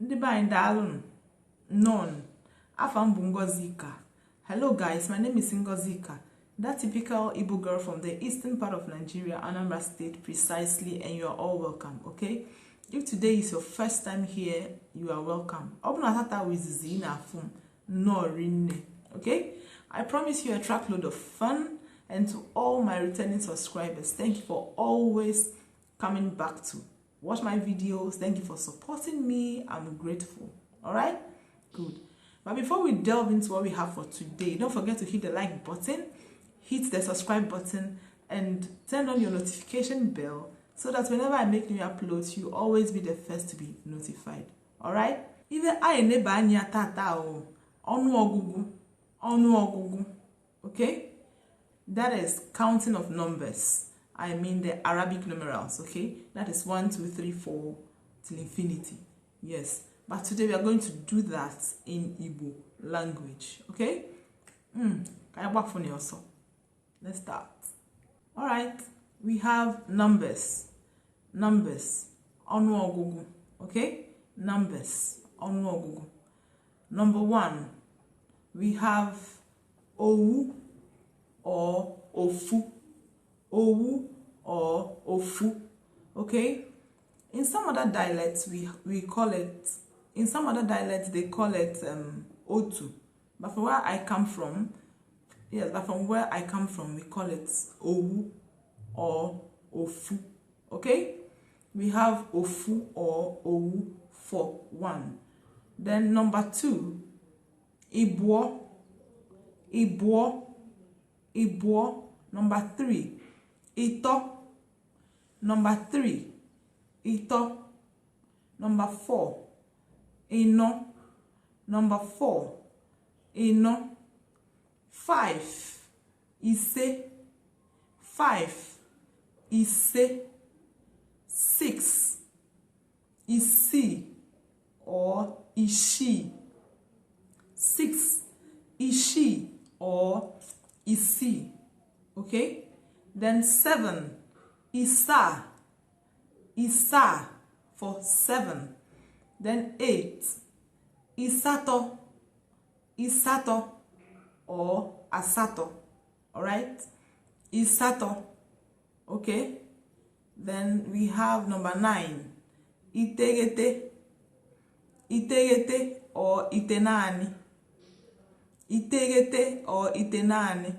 Ndị be anyị daalụ none. Afam bụ Ngozi. Hello guys, my name is Ngozi, that typical Igbo girl from the eastern part of Nigeria, Anambra State precisely, and you are all welcome, okay? If today is your first time here, you are welcome. Okay? I promise you a truckload of fun, and to all my returning subscribers, thank you for always coming back to watch my videos. Thank you for supporting me. I'm grateful. All right? Good. But before we delve into what we have for today, don't forget to hit the like button, hit the subscribe button, and turn on your notification bell so that whenever I make new uploads, you always be the first to be notified. All right? Even I neba anya tata o onu ogugu. Okay? That is counting of numbers. I mean the Arabic numerals, okay? That is 1, 2, 3, 4 till infinity. Yes. But today we are going to do that in Igbo language, okay? Let's start. All right. We have numbers. Numbers. Onu ogugu, okay? Numbers. Onu ogugu. Number 1, we have owu or ofu. Owu or ofu, okay? In some other dialects we call it, in some other dialects they call it otu, but from where I come from, yes, but from where I come from we call it owu or ofu, okay? We have ofu or owu for 1. Then number 2, ibuo. Number 3, ito. Number 3, ito. Number 4, ino. Number 4, ino. 5, ise. 5, ise. 6, isi or ishi. 6, ishi or isi. Okay? Then 7, isa. Isa for 7. Then 8, isato. Isato or asato. Alright? Isato. Okay? Then we have number 9, itegete. Itegete or itenani. Itegete or itenani.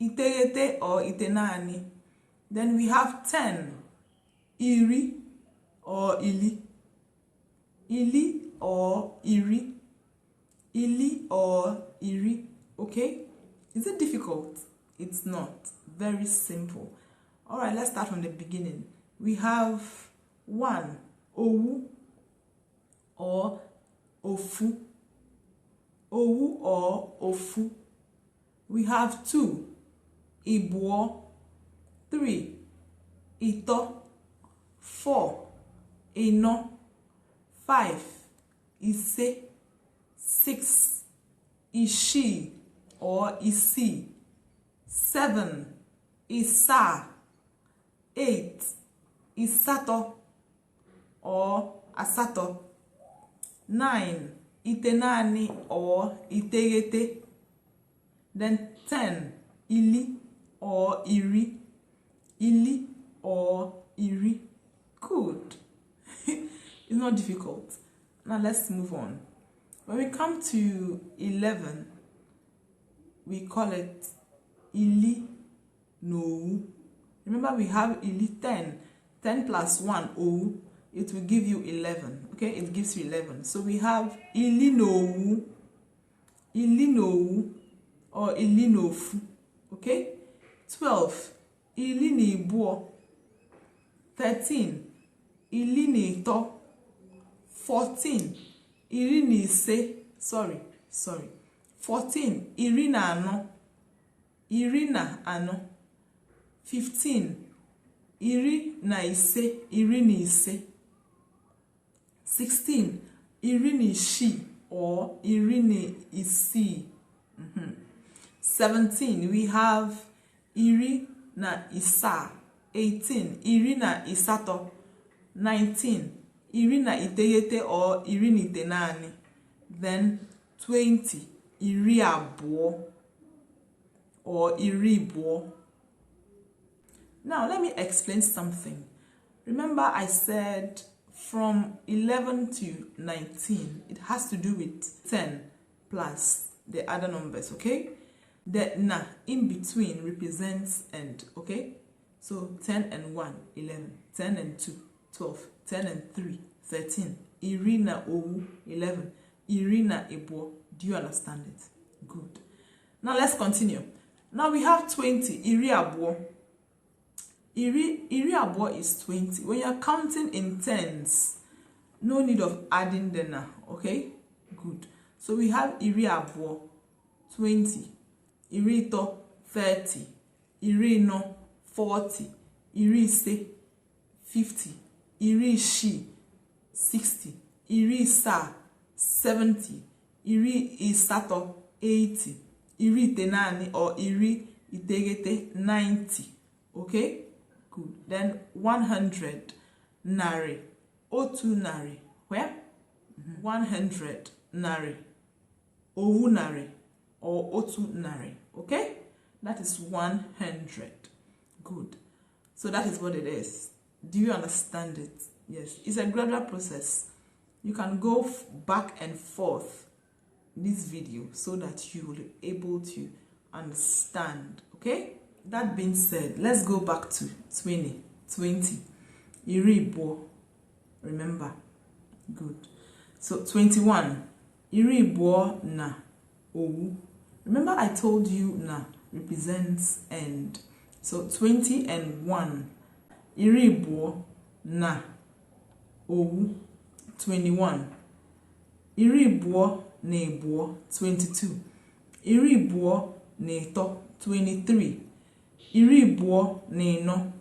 Itegete or itenani. Then we have 10, iri or ili. Ili or iri. Ili or iri. Okay? Is it difficult? It's not. Very simple. Alright, let's start from the beginning. We have 1, owu or ofu. Owu or ofu. We have 2, ibuo. 3, ito. 4, ino. 5, ise. 6, ishi or isi. 7, isa. 8, isato or asato. 9, itenani or itegete. Then 10, ili or iri. Ili or iri. Good. It's not difficult. Now let's move on. When we come to 11, we call it ili no. Remember we have ili 10. 10 plus 1 o, it will give you 11. Okay, it gives you 11. So we have ili no or ili nofu. Okay? 12, ili nibuo. 13, ili nito. 14, iri nise. Sorry. 14, iri na ano. Iri na ano. 15, iri na ise. Iri ni ise. 16, iri ni shi or iri ni isi. 17, we have iri na isa. 18, iri na isato. 19, iri na iteghete or iri na itenani, then 20, iri abụọ or iri abụọ. Now let me explain something. Remember I said from 11 to 19, it has to do with 10 plus the other numbers, okay? The na in between represents end, okay? So 10 and 1, 11, 10 and 2, 12, 10 and 3, 13, iri na owu, 11, iri na ebo. Do you understand it? Good. Now let's continue. Now we have 20, iri abo. Iri abo is 20. When you're counting in tens, no need of adding the na, okay? Good. So we have iri abo, 20, iri to 30, iri no 40, iri se 50, iri shi 60, iri sa 70, iri isato 80, iri tenani or iri itegete 90, okay? Good. Then 100, nari, otu nari, where? 100, nari, owu nari, or otu nari, okay? That is 100. Good. So that is what it is. Do you understand it? Yes. It's a gradual process. You can go back and forth this video so that you will be able to understand, okay? That being said, let's go back to 20. Iri bo. Remember. Good. So 21. Iri bo na owu. Remember I told you na represents end. So 20 and 1. Iri bo na owu. 21. Iri bo na ebo. 22. Iri bo na eto. 23. Iri bo na eno.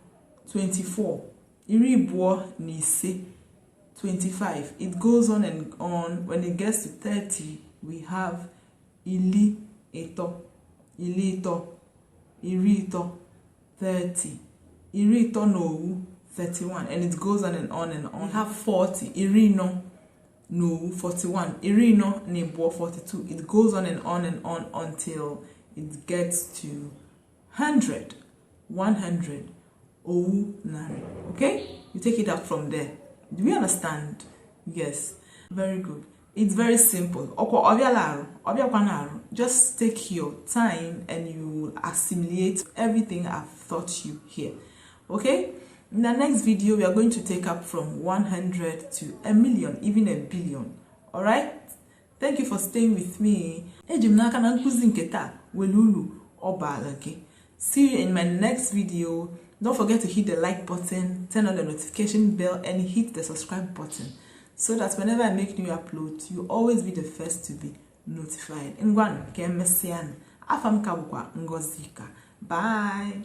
24. Iri bo na ise. 25. It goes on and on. When it gets to 30, we have ili eto. Ili ito. Iri ito. 30. Iri ito no 31. And it goes on and on and on. We have 40. Iri no 41. Iri no nebo 42. It goes on and on and on until it gets to 100. 100. Owu nari. Okay? You take it up from there. Do we understand? Yes. Very good. It's very simple. Just take your time and you will assimilate everything I've taught you here. Okay? In the next video, we are going to take up from 100 to 1,000,000, even 1 billion. Alright? Thank you for staying with me. See you in my next video. Don't forget to hit the like button, turn on the notification bell, and hit the subscribe button so that whenever I make new uploads, you'll always be the first to be notified. Ngwan, ke mesian. Afam kabukwa Ngozi ka. Bye.